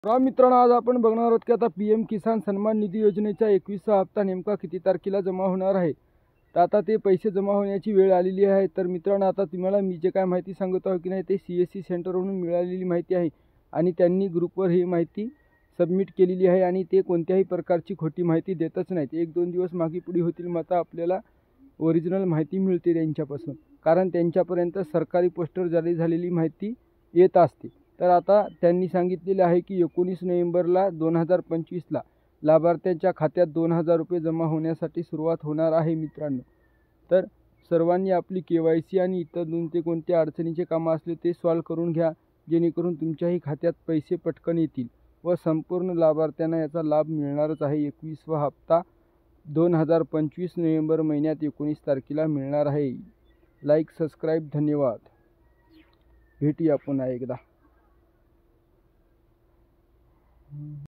मित्रांनो, आज आपण बघणार आहोत की आता PM किसान सन्मान निधी योजनेचा 21वा हप्ता नेमका किती तारखेला जमा होणार आहे। तर आता ते पैसे जमा होण्याची वेळ आलेली आहे। तर मित्रांनो, आता तुम्हाला मी जे काय माहिती सांगत आहे की नाही ते CSC सेंटरवरून मिळालेली माहिती आहे आणि त्यांनी ग्रुपवर ही माहिती सबमिट केलेली आहे आणि ते कोणत्याही प्रकारची खोटी माहिती देतच नाहीत। एक दोन दिवस मागे पुढे होतील मात्र आपल्याला ओरिजिनल माहिती मिळते त्यांच्यापासून, कारण त्यांच्यापर्यंत सरकारी पोस्टर जारी झालेली माहिती येत असते। तर आता त्यांनी सांगितलेले आहे की 19 नोव्हेंबरला 2025ला लाभार्थ्यांच्या खात्यात 2000 रुपये जमा होण्यासाठी सुरुवात होणार आहे मित्रांनो। तर सर्वांनी आपली KYC आणि इतर कोणत्या अडचणीचे कामं असले ते सॉल्व करून घ्या, जेणेकरून तुमच्याही खात्यात पैसे पटकन येतील व संपूर्ण लाभार्थ्यांना याचा लाभ मिळणारच आहे। 21वा हप्ता 2025 नोव्हेंबर महिन्यात 19 तारखेला मिळणार आहे। लाईक, सबस्क्राईब, धन्यवाद। भेटूया पुन्हा एकदा।